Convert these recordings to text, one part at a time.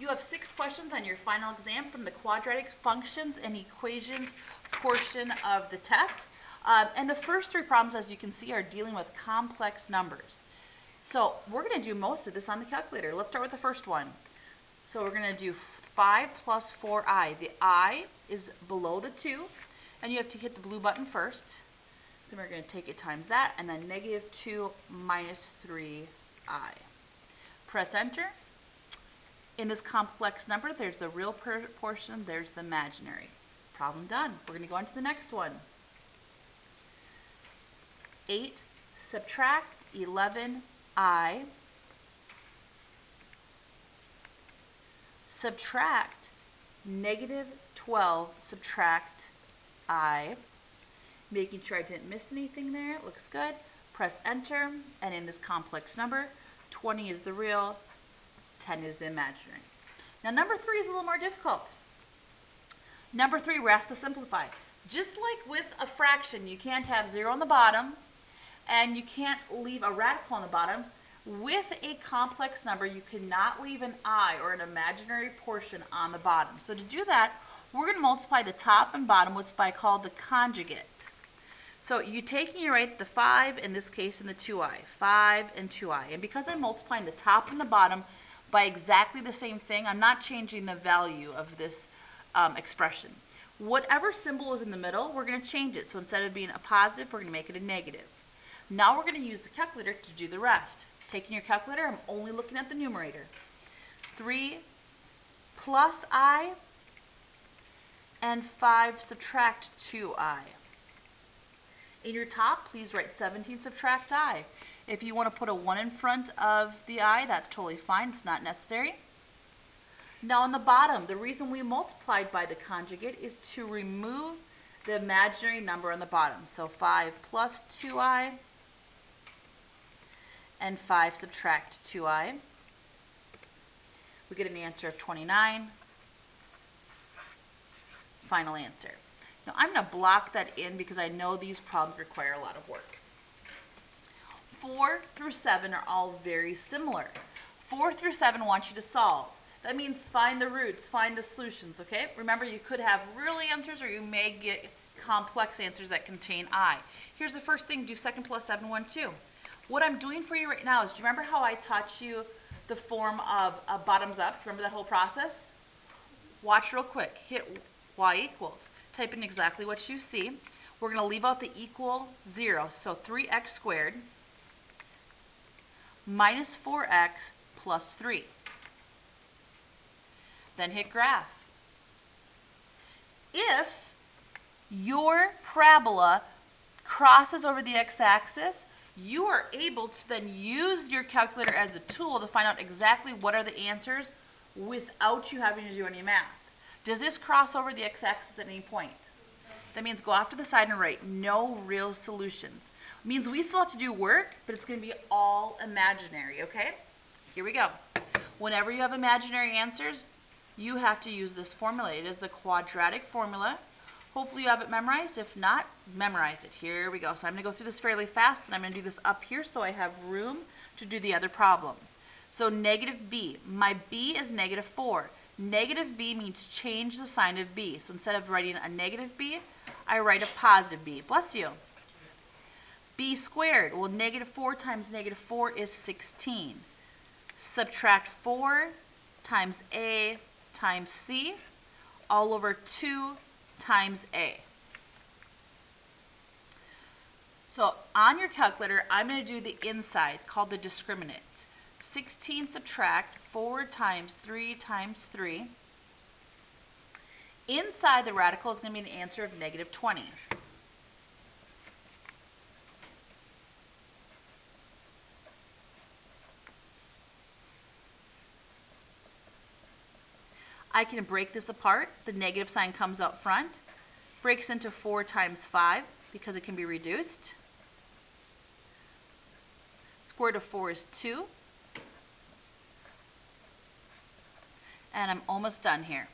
You have 6 questions on your final exam from the quadratic functions and equations portion of the test. And the first 3 problems, as you can see, are dealing with complex numbers. So we're going to do most of this on the calculator. Let's start with the first one. So we're going to do 5 plus 4i. The I is below the 2, and you have to hit the blue button first. So we're going to take it times that, and then negative 2 minus 3i. Press enter. In this complex number, there's the real portion, there's the imaginary. Problem done. We're going to go on to the next one. 8 subtract 11i subtract negative 12 subtract I. Making sure I didn't miss anything there. It looks good. Press enter, and in this complex number, 20 is the real, 10 is the imaginary. Now number 3 is a little more difficult. Number 3, we're asked to simplify. Just like with a fraction, you can't have 0 on the bottom, and you can't leave a radical on the bottom. With a complex number, you cannot leave an I or an imaginary portion on the bottom. So to do that, we're going to multiply the top and bottom, what's called the conjugate. So you take and you write the 5, in this case, and the 2i. 5 and 2i. And because I'm multiplying the top and the bottom by exactly the same thing, I'm not changing the value of this expression. Whatever symbol is in the middle, we're going to change it. So instead of being a positive, we're going to make it a negative. Now we're going to use the calculator to do the rest. Taking your calculator, I'm only looking at the numerator. 3 plus I and 5 subtract 2i. In your top, please write 17 subtract I. If you want to put a 1 in front of the I, that's totally fine. It's not necessary. Now on the bottom, the reason we multiplied by the conjugate is to remove the imaginary number on the bottom. So 5 plus 2i and 5 subtract 2i. We get an answer of 29. Final answer. Now I'm going to block that in because I know these problems require a lot of work. 4 through 7 are all very similar. 4 through 7 want you to solve. That means find the roots, find the solutions, okay? Remember, you could have real answers or you may get complex answers that contain I. Here's the first thing, do 2 plus 7, 1, 2. What I'm doing for you right now is, do you remember how I taught you the form of bottoms up? Remember that whole process? Watch real quick. Hit y equals. Type in exactly what you see. We're going to leave out the equal 0. So 3x squared minus 4x plus 3. Then hit graph. If your parabola crosses over the x-axis, you are able to then use your calculator as a tool to find out exactly what are the answers without you having to do any math. Does this cross over the x-axis at any point? That means go off to the side and write no real solutions. It means we still have to do work, but it's going to be all imaginary, okay? Here we go. Whenever you have imaginary answers, you have to use this formula. It is the quadratic formula. Hopefully you have it memorized. If not, memorize it. Here we go. So I'm going to go through this fairly fast, and I'm going to do this up here so I have room to do the other problem. So negative b. My b is negative 4. Negative b means change the sign of b. So instead of writing a negative b, I write a positive b. Bless you. B squared. Well, negative 4 times negative 4 is 16. Subtract 4 times a times c all over 2 times a. So on your calculator, I'm going to do the inside called the discriminant. 16 subtract 4 times 3 times 3. Inside the radical is going to be an answer of negative 20. I can break this apart. The negative sign comes out front. Breaks into 4 times 5 because it can be reduced. Square root of 4 is 2. And I'm almost done here.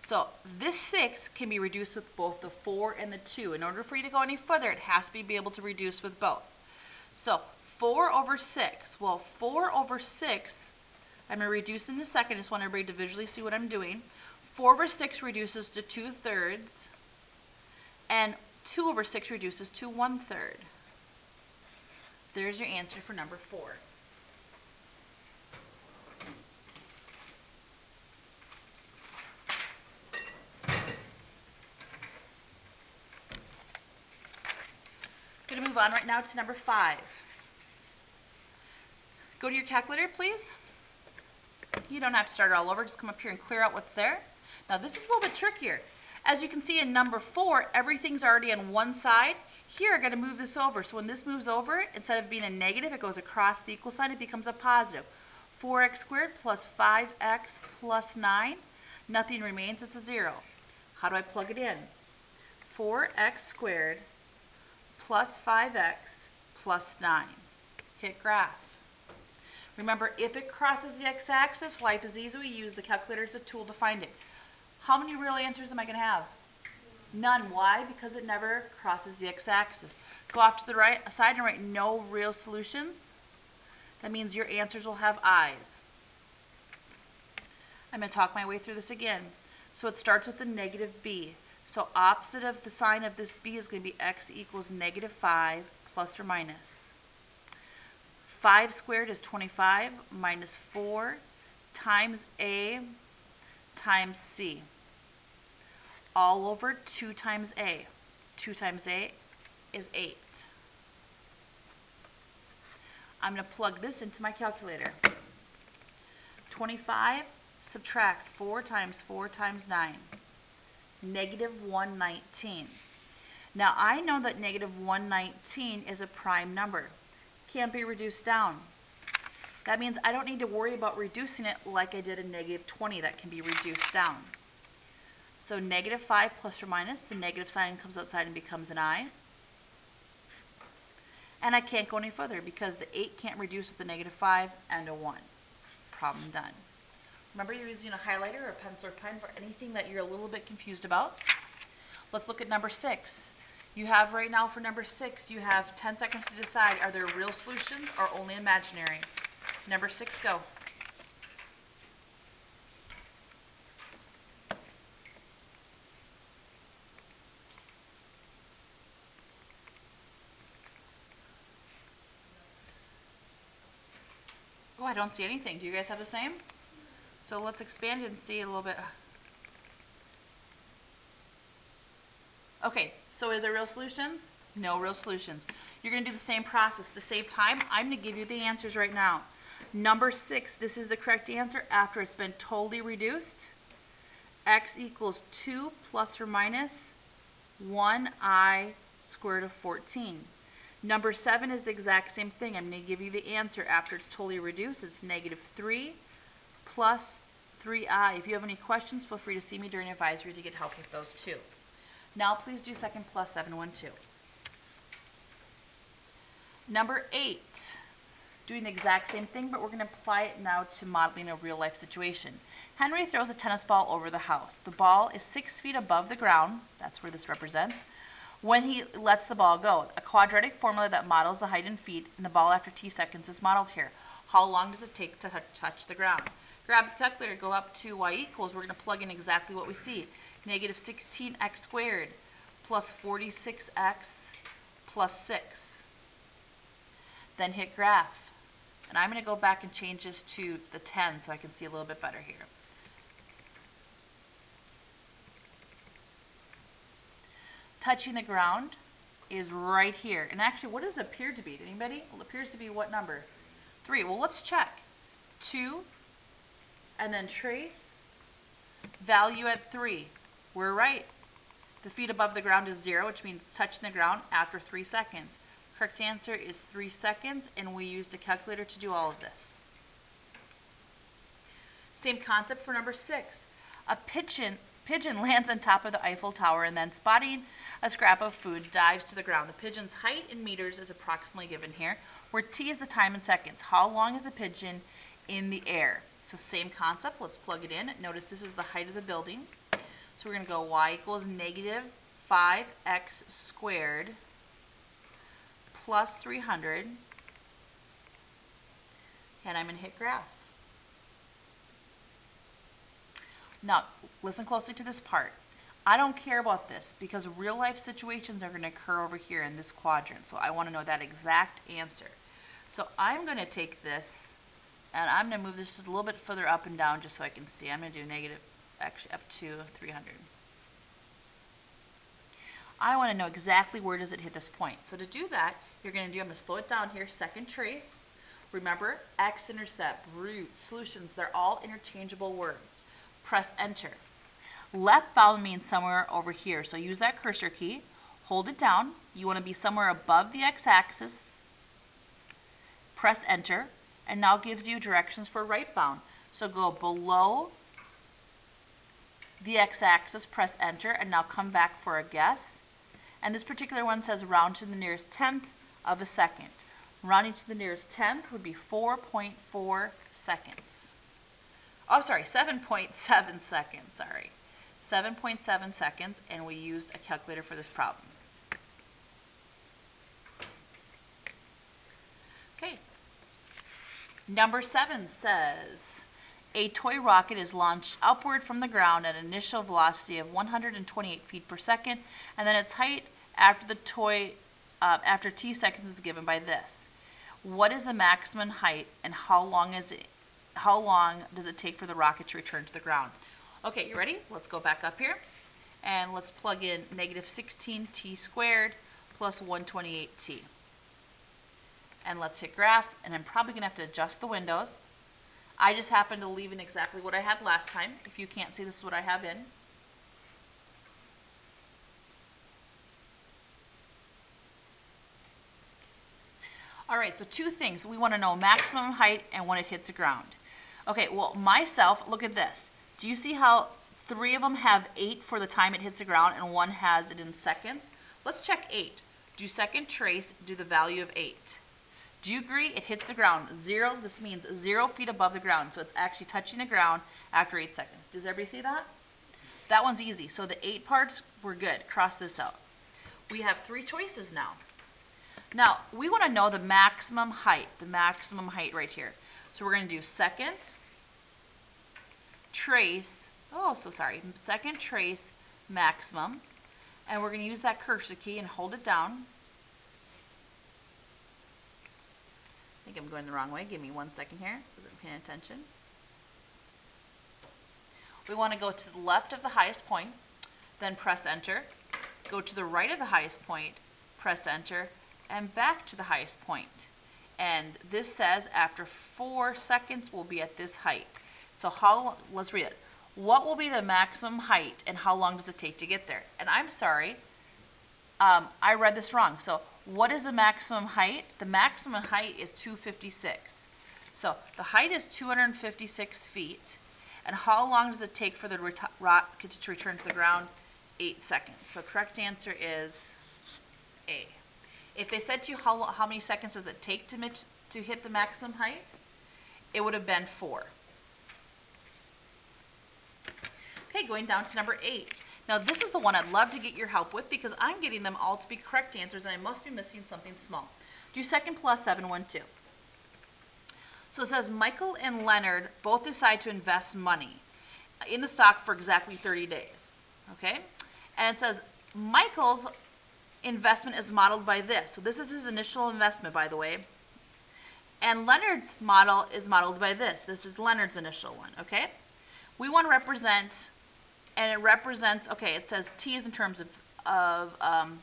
So this 6 can be reduced with both the 4 and the 2. In order for you to go any further, it has to be able to reduce with both. So 4 over 6. Well, 4 over 6 I'm going to reduce in a second. I just want everybody to visually see what I'm doing. 4 over 6 reduces to 2/3, and 2 over 6 reduces to 1/3. There's your answer for number 4. Going to move on right now to number 5. Go to your calculator, please. You don't have to start it all over. Just come up here and clear out what's there. Now this is a little bit trickier. As you can see in number 4, everything's already on one side. Here I got to move this over. So when this moves over, instead of being a negative, it goes across the equal sign. It becomes a positive. 4x squared plus 5x plus 9. Nothing remains. It's a 0. How do I plug it in? 4x squared plus 5x plus 9. Hit graph. Remember, if it crosses the x-axis, life is easy. We use the calculator as a tool to find it. How many real answers am I going to have? None. Why? Because it never crosses the x-axis. Go off to the right side and write no real solutions. That means your answers will have i's. I'm going to talk my way through this again. So it starts with a negative b. So opposite of the sign of this b is going to be x equals negative 5 plus or minus. 5 squared is 25 minus 4 times a times c. All over 2 times a. 2 times a is 8. I'm going to plug this into my calculator. 25 subtract 4 times 4 times 9. Negative 119. Now I know that negative 119 is a prime number. Can't be reduced down. That means I don't need to worry about reducing it like I did a negative 20 that can be reduced down. So negative 5 plus or minus, the negative sign comes outside and becomes an I. And I can't go any further because the 8 can't reduce with a negative 5 and a 1. Problem done. Remember, you're using a highlighter or a pencil or pen for anything that you're a little bit confused about. Let's look at number 6. You have right now for number 6, you have 10 seconds to decide, are there real solutions or only imaginary? Number 6, go. Oh, I don't see anything. Do you guys have the same? So let's expand it and see a little bit. Okay, so are there real solutions? No real solutions. You're going to do the same process. To save time, I'm going to give you the answers right now. Number 6, this is the correct answer after it's been totally reduced. X equals 2 plus or minus 1i squared root of 14. Number 7 is the exact same thing. I'm going to give you the answer after it's totally reduced. It's negative 3 plus 3i. If you have any questions, feel free to see me during advisory to get help with those too. Now please do second plus 712. Number 8, doing the exact same thing, but we're going to apply it now to modeling a real life situation. Henry throws a tennis ball over the house. The ball is 6 feet above the ground. That's where this represents. When he lets the ball go, a quadratic formula that models the height in feet and the ball after t seconds is modeled here. How long does it take to touch the ground? Grab the calculator, go up to y equals. We're going to plug in exactly what we see. Negative 16x squared plus 46x plus 6. Then hit graph. And I'm going to go back and change this to the 10 so I can see a little bit better here. Touching the ground is right here. And actually, what does it appear to be? Anybody? Well, it appears to be what number? 3. Well, let's check. 2, and then trace. Value at 3. We're right. The feet above the ground is 0, which means touching the ground after 3 seconds. Correct answer is 3 seconds, and we used a calculator to do all of this. Same concept for number 6. A pigeon lands on top of the Eiffel Tower and then, spotting a scrap of food, dives to the ground. The pigeon's height in meters is approximately given here, where t is the time in seconds. How long is the pigeon in the air? So same concept. Let's plug it in. Notice this is the height of the building. So we're going to go y equals negative 5x squared plus 300. And I'm going to hit graph. Now, listen closely to this part. I don't care about this because real life situations are going to occur over here in this quadrant. So I want to know that exact answer. So I'm going to take this and I'm going to move this a little bit further up and down just so I can see. I'm going to do negative, actually up to 300. I want to know exactly where does it hit this point. So to do that, I'm going to slow it down here, second trace. Remember, x-intercept, root, solutions, they're all interchangeable words. Press enter. Left bound means somewhere over here. So use that cursor key, hold it down. You want to be somewhere above the x-axis. Press enter, and now gives you directions for right bound. So go below the x-axis, press enter, and now come back for a guess. And this particular one says round to the nearest tenth of a second. Rounding to the nearest tenth would be 4.4 seconds. Oh, sorry, 7.7 seconds, sorry. 7.7 seconds, and we used a calculator for this problem. Okay. Number 7 says, a toy rocket is launched upward from the ground at an initial velocity of 128 feet per second, and then its height after the toy, after t seconds is given by this. What is the maximum height, and how long does it take for the rocket to return to the ground? Okay, you ready? Let's go back up here, and let's plug in negative 16t squared plus 128t. And let's hit graph, and I'm probably going to have to adjust the windows. I just happened to leave in exactly what I had last time. If you can't see, this is what I have in. All right, so two things. We want to know maximum height and when it hits the ground. Okay, well, myself, look at this. Do you see how 3 of them have 8 for the time it hits the ground and 1 has it in seconds? Let's check 8. Do second trace, do the value of 8. Do you agree? It hits the ground. 0, this means 0 feet above the ground. So it's actually touching the ground after 8 seconds. Does everybody see that? That one's easy. So the 8 parts, we're good. Cross this out. We have 3 choices now. Now, we want to know the maximum height right here. So we're going to do second trace, second trace maximum. And we're going to use that cursor key and hold it down. I think I'm going the wrong way. Give me 1 second here. Wasn't paying attention. We want to go to the left of the highest point, then press enter. Go to the right of the highest point, press enter, and back to the highest point. And this says after 4 seconds we'll be at this height. So let's read it. What will be the maximum height and how long does it take to get there? And I'm sorry, I read this wrong. So what is the maximum height? The maximum height is 256. So the height is 256 feet. And how long does it take for the rocket to return to the ground? 8 seconds. So correct answer is A. If they said to you how many seconds does it take to hit the maximum height, it would have been 4. Okay, going down to number 8. Now this is the one I'd love to get your help with because I'm getting them all to be correct answers and I must be missing something small. Do second plus 7, 1, 2. So it says Michael and Leonard both decide to invest money in the stock for exactly 30 days. Okay? And it says Michael's investment is modeled by this. So this is his initial investment, by the way. And Leonard's model is modeled by this. This is Leonard's initial one. Okay? We want to represent, and it represents, okay, it says T is in terms of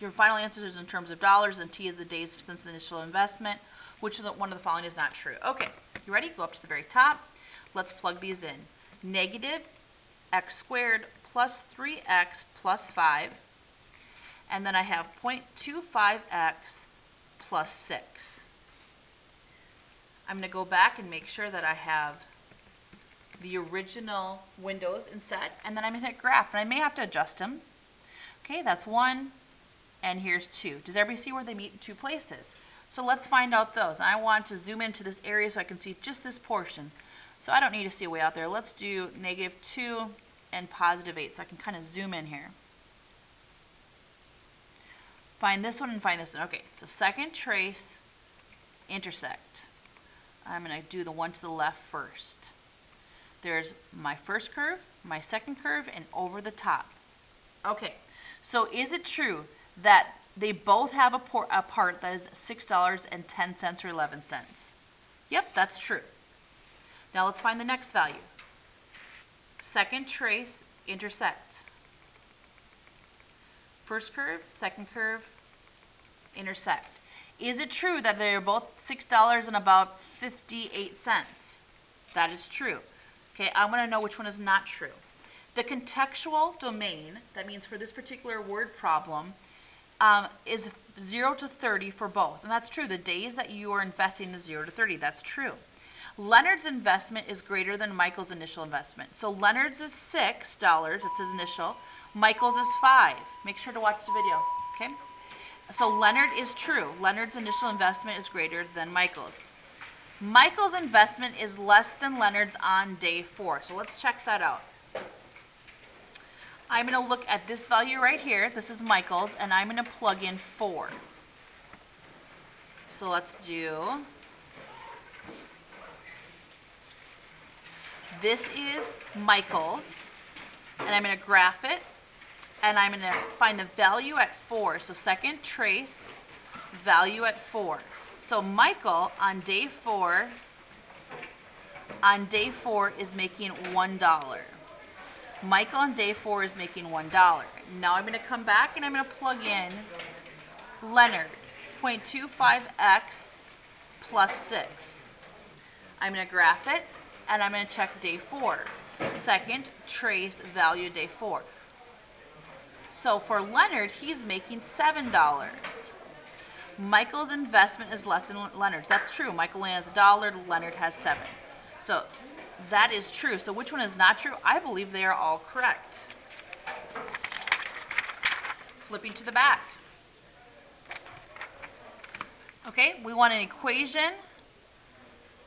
your final answer is in terms of dollars, and T is the days since the initial investment. Which one of the following is not true? Okay, you ready? Go up to the very top. Let's plug these in. Negative x squared plus 3x plus 5. And then I have 0.25x plus 6. I'm going to go back and make sure that I have the original windows inset. And then I'm going to hit graph. And I may have to adjust them. Okay, that's 1. And here's 2. Does everybody see where they meet in 2 places? So let's find out those. I want to zoom into this area so I can see just this portion. So I don't need to see way out there. Let's do -2 and +8 so I can kind of zoom in here. Find this one and find this one. Okay, so second trace, intersect. I'm going to do the one to the left first. There's my first curve, my second curve, and over the top. Okay, so is it true that they both have a part that is $6.10 or 11 cents? Yep, that's true. Now let's find the next value. Second trace, intersect. First curve, second curve, intersect. Is it true that they're both $6 and about 58 cents? That is true. Okay, I want to know which one is not true. The contextual domain, that means for this particular word problem, is 0 to 30 for both. And that's true. The days that you are investing is 0 to 30. That's true. Leonard's investment is greater than Michael's initial investment. So Leonard's is $6, it's his initial. Michael's is 5. Make sure to watch the video, okay? So Leonard is true. Leonard's initial investment is greater than Michael's. Michael's investment is less than Leonard's on day 4. So let's check that out. I'm going to look at this value right here. This is Michael's, and I'm going to plug in 4. So let's do, this is Michael's, and I'm going to graph it, and I'm going to find the value at 4. So second trace, value at 4. So Michael on day 4 is making $1. Michael on day 4 is making $1. Now I'm going to come back and I'm going to plug in Leonard, 0.25x plus 6. I'm going to graph it and I'm going to check day 4. Second trace, value day 4. So for Leonard, he's making $7. Michael's investment is less than Leonard's. That's true. Michael only has $1, Leonard has 7. So that is true. So which one is not true? I believe they are all correct. Flipping to the back. Okay, we want an equation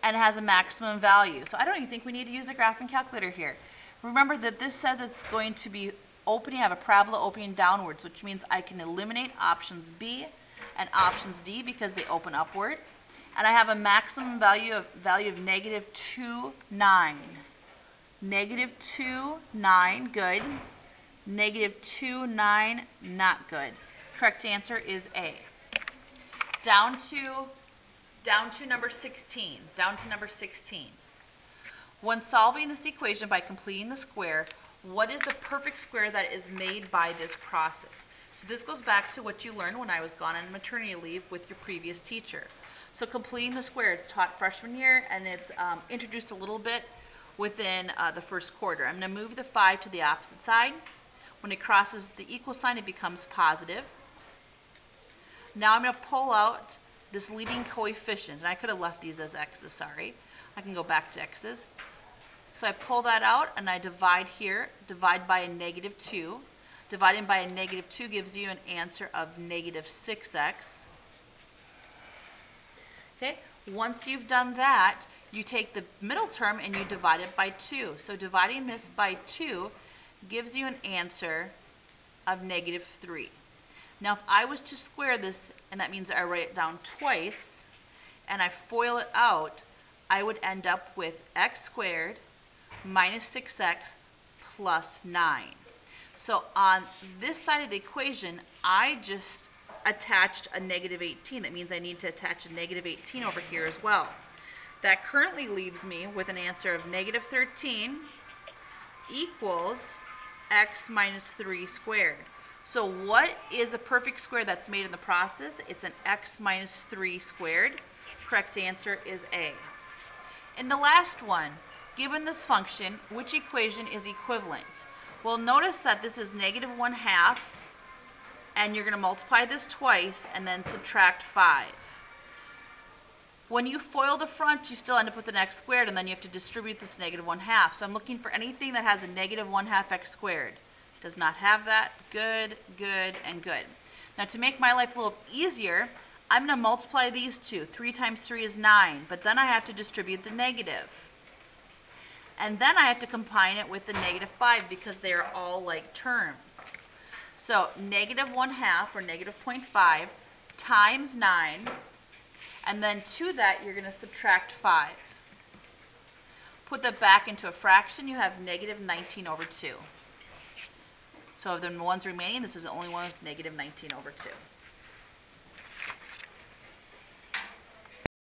and it has a maximum value. So I don't even think we need to use a graphing calculator here. Remember that this says it's going to be opening, I have a parabola opening downwards, which means I can eliminate options B and options D because they open upward. And I have a maximum value of -2.9. -2.9, good. -2.9, not good. Correct answer is A. Down to number 16. Down to number 16. When solving this equation by completing the square, what is the perfect square that is made by this process? So this goes back to what you learned when I was gone on maternity leave with your previous teacher. So completing the square, it's taught freshman year and it's introduced a little bit within the first quarter. I'm going to move the 5 to the opposite side. When it crosses the equal sign, it becomes positive. Now I'm going to pull out this leading coefficient, and I could have left these as x's, sorry. I can go back to x's. So I pull that out and I divide here, divide by a -2. Dividing by a -2 gives you an answer of -6x. Okay, once you've done that, you take the middle term and you divide it by 2. So dividing this by 2 gives you an answer of -3. Now if I was to square this, and that means I write it down twice, and I FOIL it out, I would end up with x squared minus 6x plus 9. So on this side of the equation, I just attached a -18. That means I need to attach a -18 over here as well. That currently leaves me with an answer of -13 equals x minus 3 squared. So what is the perfect square that's made in the process? It's an x minus 3 squared. Correct answer is A. And the last one, given this function, which equation is equivalent? Well, notice that this is -1/2, and you're going to multiply this twice and then subtract 5. When you FOIL the front, you still end up with an x squared, and then you have to distribute this -1/2. So I'm looking for anything that has a -1/2 x squared. Does not have that. Good, good, and good. Now to make my life a little easier, I'm going to multiply these two. 3 times 3 is 9, but then I have to distribute the negative. And then I have to combine it with the -5 because they are all like terms. So -1/2 or -0.5 times 9, and then to that you're going to subtract 5. Put that back into a fraction, you have negative 19 over 2. So of the ones remaining, this is the only one with negative 19 over 2.